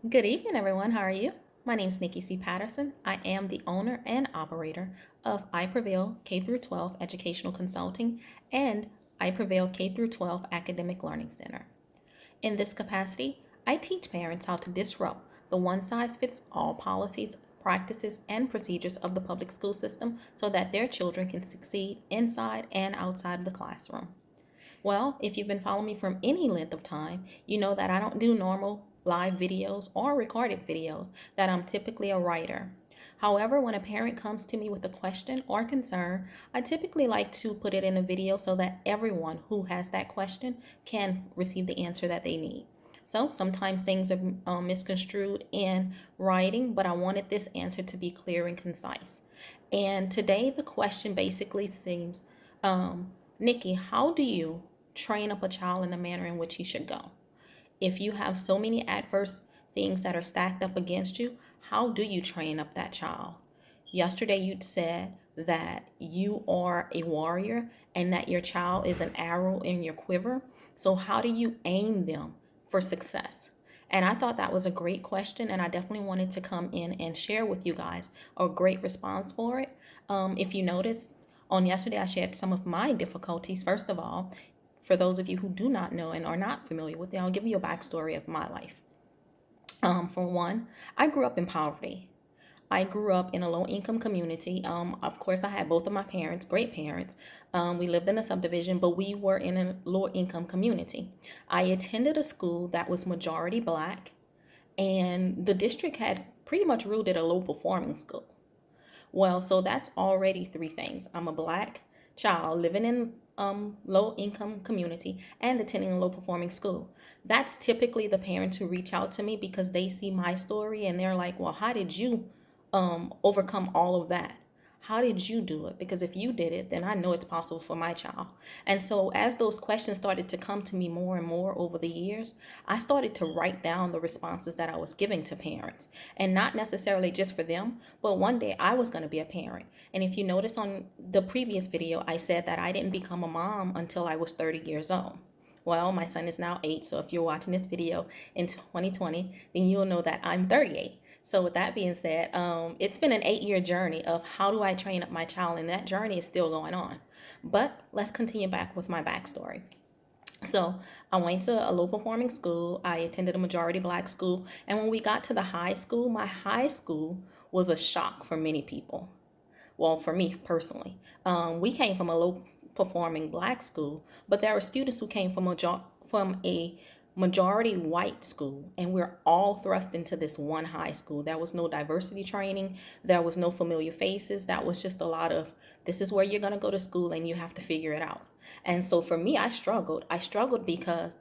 Good evening, everyone. How are you? My name is Nikki C. Patterson. I am the owner and operator of I Prevail K through 12 Educational Consulting and I Prevail K through 12 Academic Learning Center. In this capacity, I teach parents how to disrupt the one size fits all policies, practices, and procedures of the public school system so that their children can succeed inside and outside of the classroom. Well, if you've been following me from any length of time, you know that I don't do normal live videos or recorded videos, that I'm typically a writer. However, when a parent comes to me with a question or concern, I typically like to put it in a video so that everyone who has that question can receive the answer that they need. So sometimes things are misconstrued in writing, but I wanted this answer to be clear and concise. And today the question basically seems, Nikki, how do you train up a child in the manner in which he should go? If you have so many adverse things that are stacked up against you, how do you train up that child? Yesterday, you said that you are a warrior and that your child is an arrow in your quiver. So, how do you aim them for success? And I thought that was a great question, and I definitely wanted to come in and share with you guys a great response for it. If you noticed, on yesterday, I shared some of my difficulties. First of all, for those of you who do not know and are not familiar with it, I'll give you a backstory of my life. For one, I grew up in poverty. I grew up in a low income community. Of course, I had both of my parents, great parents. We lived in a subdivision, but we were in a low income community. I attended a school that was majority black, and the district had pretty much ruled it a low performing school. Well, so that's already three things. I'm a black child living in low income community and attending a low performing school. That's typically the parents who reach out to me because they see my story and they're like, well, how did you overcome all of that? How did you do it? Because if you did it, then I know it's possible for my child. And so, as those questions started to come to me more and more over the years, I started to write down the responses that I was giving to parents. And not necessarily just for them, but one day I was going to be a parent. And if you notice on the previous video, I said that I didn't become a mom until I was 30 years old. Well, my son is now 8, so if you're watching this video in 2020, then you'll know that I'm 38. So with that being said, it's been an 8-year journey of how do I train up my child, and that journey is still going on. But let's continue back with my backstory. So I went to a low performing school. I attended a majority black school. And when we got to the high school, my high school was a shock for many people. Well, for me personally, we came from a low performing black school, but there were students who came from a majority white school, and we're all thrust into this one high school. There was no diversity training, there was no familiar faces. That was just a lot of, this is where you're going to go to school and you have to figure it out. And so for me, I struggled. I struggled because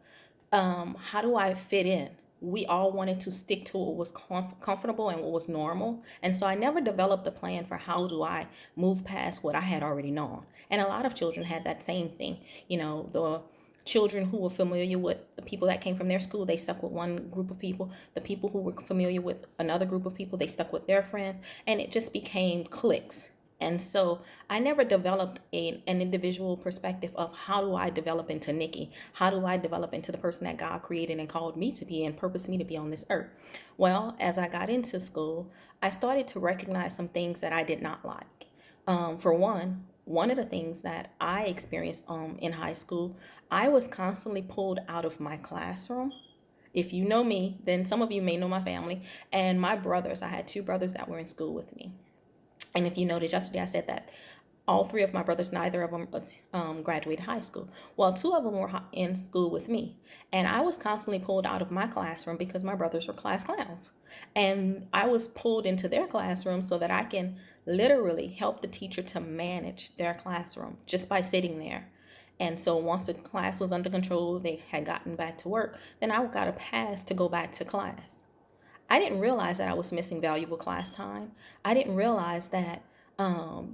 how do I fit in? We all wanted to stick to what was comfortable and what was normal. And so I never developed a plan for how do I move past what I had already known. And a lot of children had that same thing. You know, the children who were familiar with the people that came from their school, they stuck with one group of people. The people who were familiar with another group of people, they stuck with their friends. And it just became cliques. And so I never developed an individual perspective of how do I develop into Nikki? How do I develop into the person that God created and called me to be and purposed me to be on this earth? Well, as I got into school, I started to recognize some things that I did not like. For one of the things that I experienced in high school, I was constantly pulled out of my classroom. If you know me, then some of you may know my family and my brothers. I had two brothers that were in school with me. And if you noticed yesterday, I said that all three of my brothers, neither of them graduated high school. Well, two of them were in school with me. And I was constantly pulled out of my classroom because my brothers were class clowns. And I was pulled into their classroom so that I can literally help the teacher to manage their classroom just by sitting there. And so once the class was under control, they had gotten back to work, then I got a pass to go back to class. I didn't realize that I was missing valuable class time. I didn't realize that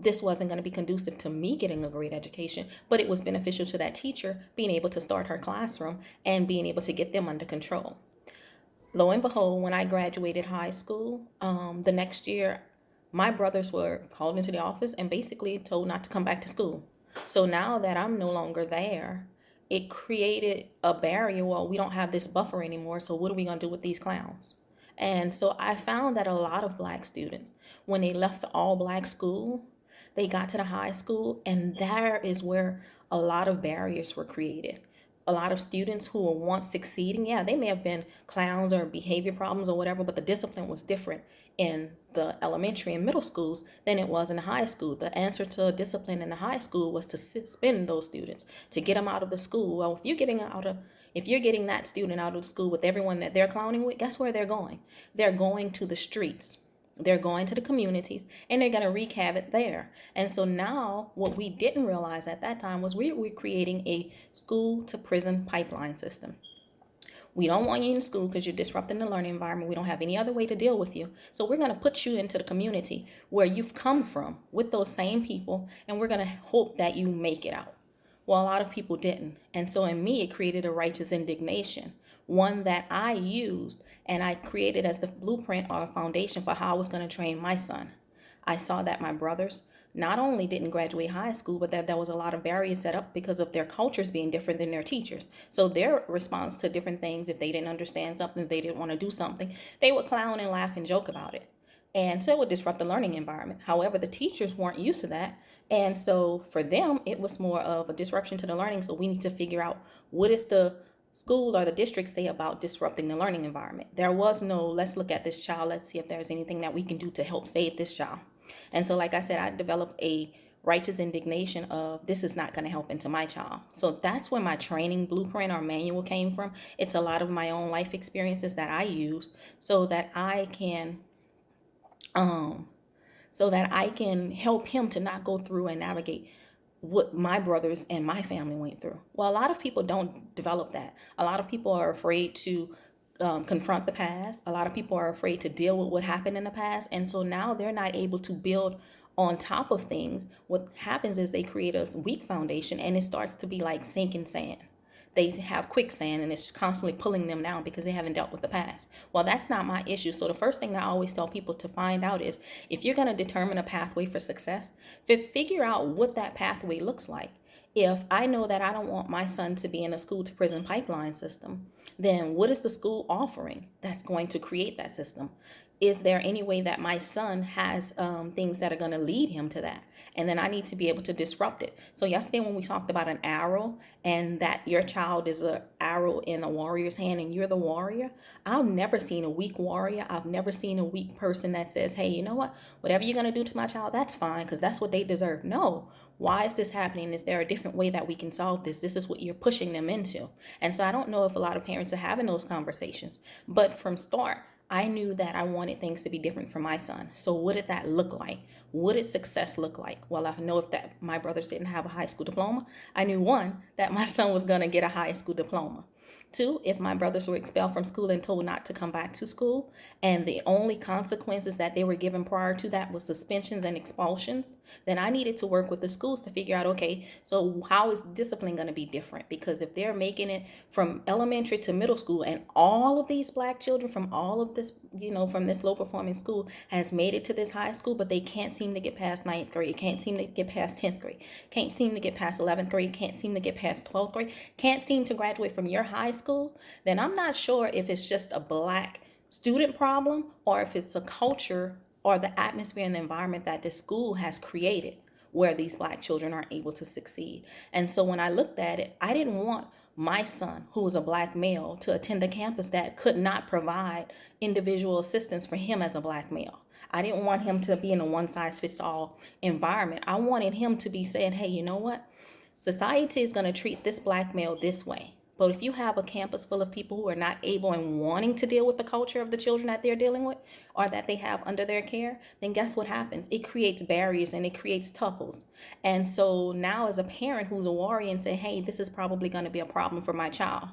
this wasn't going to be conducive to me getting a great education, but it was beneficial to that teacher being able to start her classroom and being able to get them under control. Lo and behold, when I graduated high school, the next year, my brothers were called into the office and basically told not to come back to school. So now that I'm no longer there, it created a barrier. Well, we don't have this buffer anymore, so what are we going to do with these clowns? And so I found that a lot of Black students, when they left the all Black school, they got to the high school, and there is where a lot of barriers were created. A lot of students who were once succeeding, yeah, they may have been clowns or behavior problems or whatever, but the discipline was different in the elementary and middle schools than it was in the high school. The answer to discipline in the high school was to suspend those students, to get them out of the school. Well, if you're getting that student out of school with everyone that they're clowning with, guess where they're going? They're going to the streets. They're going to the communities, and they're going to wreak havoc there. And so now what we didn't realize at that time was we were creating a school to prison pipeline system. We don't want you in school because you're disrupting the learning environment. We don't have any other way to deal with you. So we're going to put you into the community where you've come from with those same people, and we're going to hope that you make it out. Well, a lot of people didn't. And so in me, it created a righteous indignation, one that I used and I created as the blueprint or a foundation for how I was going to train my son. I saw that my brothers not only didn't graduate high school, but that there was a lot of barriers set up because of their cultures being different than their teachers. So their response to different things, if they didn't understand something, if they didn't want to do something, they would clown and laugh and joke about it. And so it would disrupt the learning environment. However, the teachers weren't used to that. And so for them, it was more of a disruption to the learning. So we need to figure out, what is the school or the district say about disrupting the learning environment? There was no, let's look at this child, let's see if there's anything that we can do to help save this child. And so, like I said, I developed a righteous indignation of, this is not going to help into my child. So that's where my training blueprint or manual came from. It's a lot of my own life experiences that I use so that I can help him to not go through and navigate what my brothers and my family went through. Well, a lot of people don't develop that. A lot of people are afraid to confront the past. A lot of people are afraid to deal with what happened in the past. And so now they're not able to build on top of things. What happens is they create a weak foundation, and it starts to be like sinking sand. They have quicksand, and it's constantly pulling them down because they haven't dealt with the past. Well, that's not my issue. So the first thing I always tell people to find out is, if you're going to determine a pathway for success, figure out what that pathway looks like. If I know that I don't want my son to be in a school to prison pipeline system, then what is the school offering that's going to create that system? Is there any way that my son has things that are going to lead him to that? And then I need to be able to disrupt it. So yesterday when we talked about an arrow, and that your child is an arrow in a warrior's hand and you're the warrior, I've never seen a weak warrior. I've never seen a weak person that says, hey, you know what? Whatever you're going to do to my child, that's fine, because that's what they deserve. No. Why is this happening? Is there a different way that we can solve this? This is what you're pushing them into. And so I don't know if a lot of parents are having those conversations. But from start, I knew that I wanted things to be different for my son. So what did that look like? What did success look like? Well, I know if that my brothers didn't have a high school diploma, I knew, one, that my son was going to get a high school diploma. Two, if my brothers were expelled from school and told not to come back to school, and the only consequences that they were given prior to that was suspensions and expulsions, then I needed to work with the schools to figure out, okay, so how is discipline going to be different? Because if they're making it from elementary to middle school, and all of these Black children from all of this, from this low performing school has made it to this high school, but they can't seem to get past 9th grade, can't seem to get past 10th grade, can't seem to get past 11th grade, can't seem to get past 12th grade, can't seem to graduate from your high school, then I'm not sure if it's just a Black student problem or if it's a culture or the atmosphere and the environment that the school has created where these Black children aren't able to succeed. And so when I looked at it, I didn't want my son, who was a Black male, to attend a campus that could not provide individual assistance for him as a Black male. I didn't want him to be in a one-size-fits-all environment. I wanted him to be saying, hey, you know what? Society is going to treat this Black male this way. But if you have a campus full of people who are not able and wanting to deal with the culture of the children that they're dealing with or that they have under their care, then guess what happens? It creates barriers and it creates tuffles. And so now as a parent who's a warrior and say, hey, this is probably going to be a problem for my child,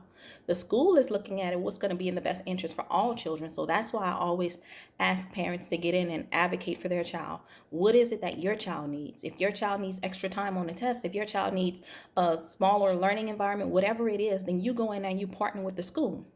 the school is looking at it, what's going to be in the best interest for all children. So that's why I always ask parents to get in and advocate for their child. What is it that your child needs? If your child needs extra time on the test, if your child needs a smaller learning environment, whatever it is, then you go in and you partner with the school.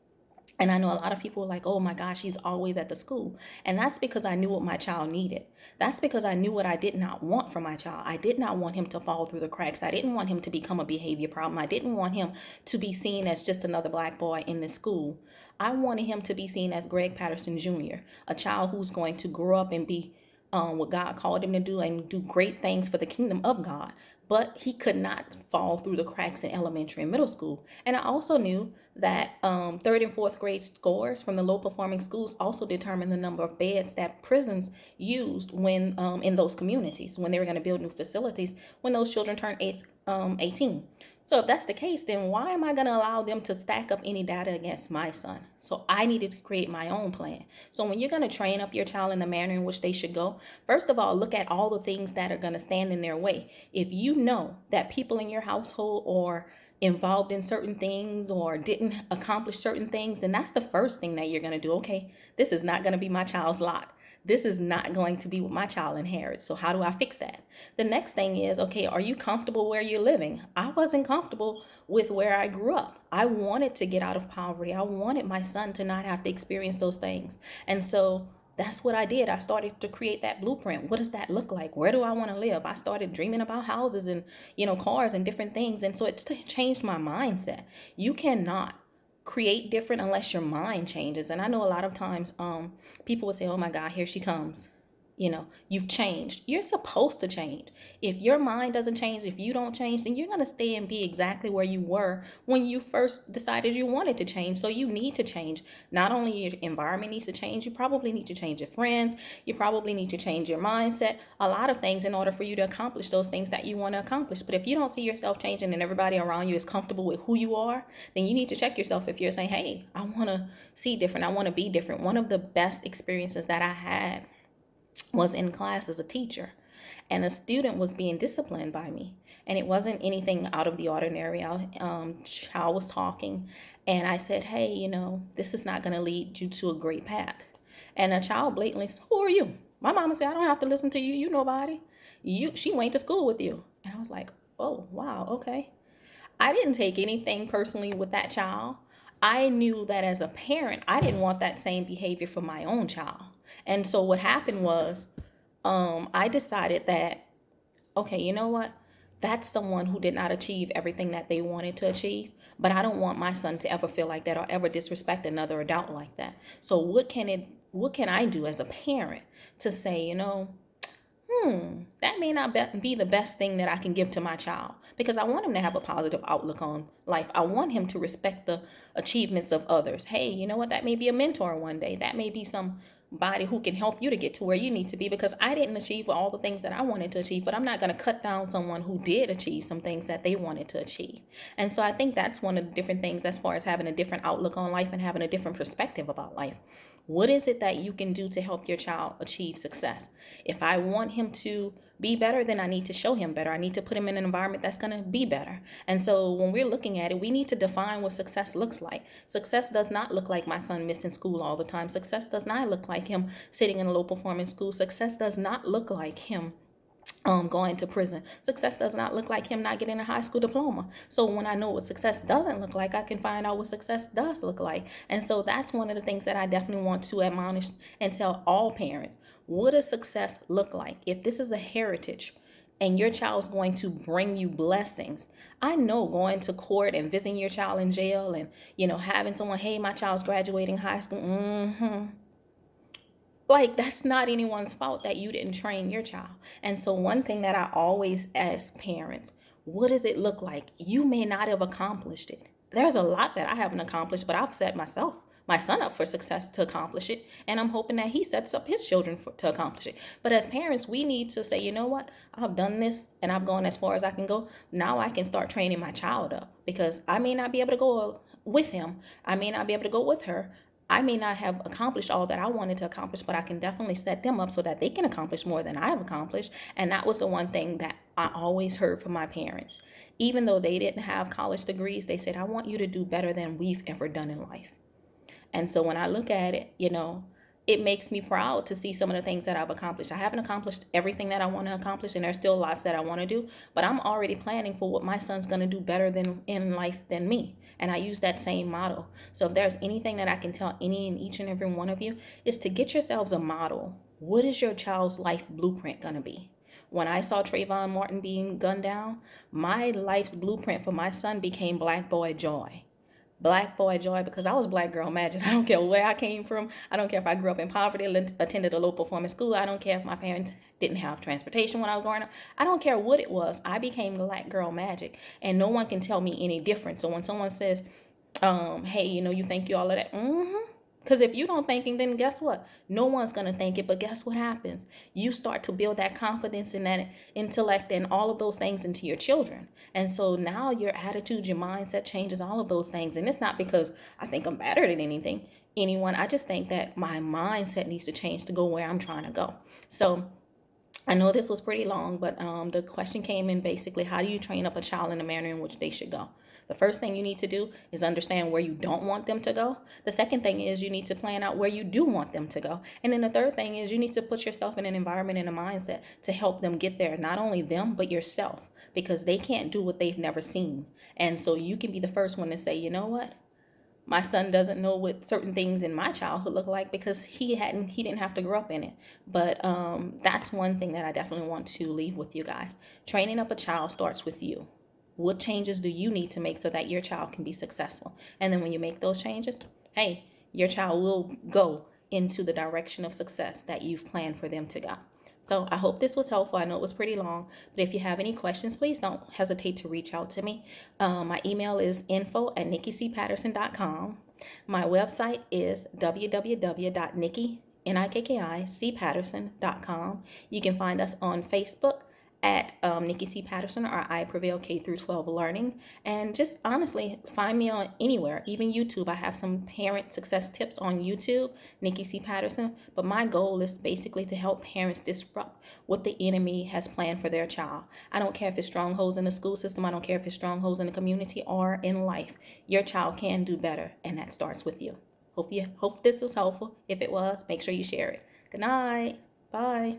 And I know a lot of people are like, oh my gosh, she's always at the school. And that's because I knew what my child needed. That's because I knew what I did not want for my child. I did not want him to fall through the cracks. I didn't want him to become a behavior problem. I didn't want him to be seen as just another black boy in the school. I wanted him to be seen as Greg Patterson Jr., a child who's going to grow up and be what God called him to do and do great things for the kingdom of God. But he could not fall through the cracks in elementary and middle school. And I also knew that third and fourth grade scores from the low performing schools also determine the number of beds that prisons used when in those communities when they were going to build new facilities when those children turned 18. So if that's the case, then why am I going to allow them to stack up any data against my son? So I needed to create my own plan. So when you're going to train up your child in the manner in which they should go, first of all, look at all the things that are going to stand in their way. If you know that people in your household are involved in certain things or didn't accomplish certain things, and that's the first thing that you're going to do. Okay, this is not going to be my child's lot. This is not going to be what my child inherits. So how do I fix that? The next thing is, okay, are you comfortable where you're living? I wasn't comfortable with where I grew up. I wanted to get out of poverty. I wanted my son to not have to experience those things. And so that's what I did. I started to create that blueprint. What does that look like? Where do I want to live? I started dreaming about houses and, cars and different things. And so it's changed my mindset. You cannot create different unless your mind changes. And I know a lot of times people would say, oh my God, here she comes. You've changed. You're supposed to change. If your mind doesn't change, if you don't change, then you're going to stay and be exactly where you were when you first decided you wanted to change. So you need to change. Not only your environment needs to change, you probably need to change your friends. You probably need to change your mindset, a lot of things in order for you to accomplish those things that you want to accomplish. But if you don't see yourself changing and everybody around you is comfortable with who you are, then you need to check yourself if you're saying, hey, I want to see different. I want to be different. One of the best experiences that I had was in class as a teacher, and a student was being disciplined by me, and it wasn't anything out of the ordinary. I was talking, and I said, hey, this is not going to lead you to a great path. And a child blatantly said, who are you? My mama said, I don't have to listen to you. You nobody. She went to school with you. And I was like, oh wow, okay. I didn't take anything personally with that child. I knew that as a parent, I didn't want that same behavior for my own child. And so what happened was, I decided that, okay, you know what? That's someone who did not achieve everything that they wanted to achieve. But I don't want my son to ever feel like that or ever disrespect another adult like that. So what can I do as a parent to say, that may not be the best thing that I can give to my child, because I want him to have a positive outlook on life. I want him to respect the achievements of others. Hey, you know what? That may be a mentor one day. That may be somebody who can help you to get to where you need to be, because I didn't achieve all the things that I wanted to achieve, but I'm not going to cut down someone who did achieve some things that they wanted to achieve. And so I think that's one of the different things as far as having a different outlook on life and having a different perspective about life. What is it that you can do to help your child achieve success? If I want him to be better, then I need to show him better. I need to put him in an environment that's going to be better. And so when we're looking at it, we need to define what success looks like. Success does not look like my son missing school all the time. Success does not look like him sitting in a low performing school. Success does not look like him going to prison. Success does not look like him not getting a high school diploma. So when I know what success doesn't look like, I can find out what success does look like. And so that's one of the things that I definitely want to admonish and tell all parents. What does success look like? If this is a heritage and your child's going to bring you blessings, I know going to court and visiting your child in jail and, having someone, hey, my child's graduating high school. Like, that's not anyone's fault that you didn't train your child. And so one thing that I always ask parents, what does it look like? You may not have accomplished it. There's a lot that I haven't accomplished, but I've set my son up for success to accomplish it. And I'm hoping that he sets up his children to accomplish it. But as parents, we need to say, you know what? I've done this and I've gone as far as I can go. Now I can start training my child up, because I may not be able to go with him. I may not be able to go with her. I may not have accomplished all that I wanted to accomplish, but I can definitely set them up so that they can accomplish more than I have accomplished. And that was the one thing that I always heard from my parents. Even though they didn't have college degrees, they said, I want you to do better than we've ever done in life. And so when I look at it, it makes me proud to see some of the things that I've accomplished. I haven't accomplished everything that I want to accomplish, and there's still lots that I want to do, but I'm already planning for what my son's going to do better than in life than me. And I use that same model. So if there's anything that I can tell any and each and every one of you, is to get yourselves a model. What is your child's life blueprint going to be? When I saw Trayvon Martin being gunned down, my life's blueprint for my son became Black Boy Joy. Black Boy Joy, because I was Black Girl Magic. I don't care where I came from. I don't care if I grew up in poverty, attended a low performing school. I don't care if my parents didn't have transportation when I was growing up. I don't care what it was. I became Black Girl Magic, and no one can tell me any different. So when someone says, hey, you think you all of that, because if you don't think it, then guess what? No one's going to think it. But guess what happens? You start to build that confidence and that intellect and all of those things into your children. And so now your attitude, your mindset changes, all of those things. And it's not because I think I'm better than anyone. I just think that my mindset needs to change to go where I'm trying to go. So I know this was pretty long, but the question came in basically, how do you train up a child in the manner in which they should go? The first thing you need to do is understand where you don't want them to go. The second thing is you need to plan out where you do want them to go. And then the third thing is you need to put yourself in an environment and a mindset to help them get there. Not only them, but yourself, because they can't do what they've never seen. And so you can be the first one to say, you know what? My son doesn't know what certain things in my childhood look like because he didn't have to grow up in it. But that's one thing that I definitely want to leave with you guys. Training up a child starts with you. What changes do you need to make so that your child can be successful? And then when you make those changes, hey, your child will go into the direction of success that you've planned for them to go. So I hope this was helpful. I know it was pretty long, but if you have any questions, please don't hesitate to reach out to me. My email is info@nikkicpatterson.com. My website is www.nikkicpatterson.com. You can find us on Facebook at Nikki C. Patterson or I Prevail K through 12 Learning. And just honestly, find me on anywhere, even YouTube. I have some parent success tips on YouTube, Nikki C. Patterson. But my goal is basically to help parents disrupt what the enemy has planned for their child. I don't care if it's strongholds in the school system. I don't care if it's strongholds in the community or in life. Your child can do better, and that starts with you. Hope this was helpful. If it was, make sure you share it. Good night. Bye.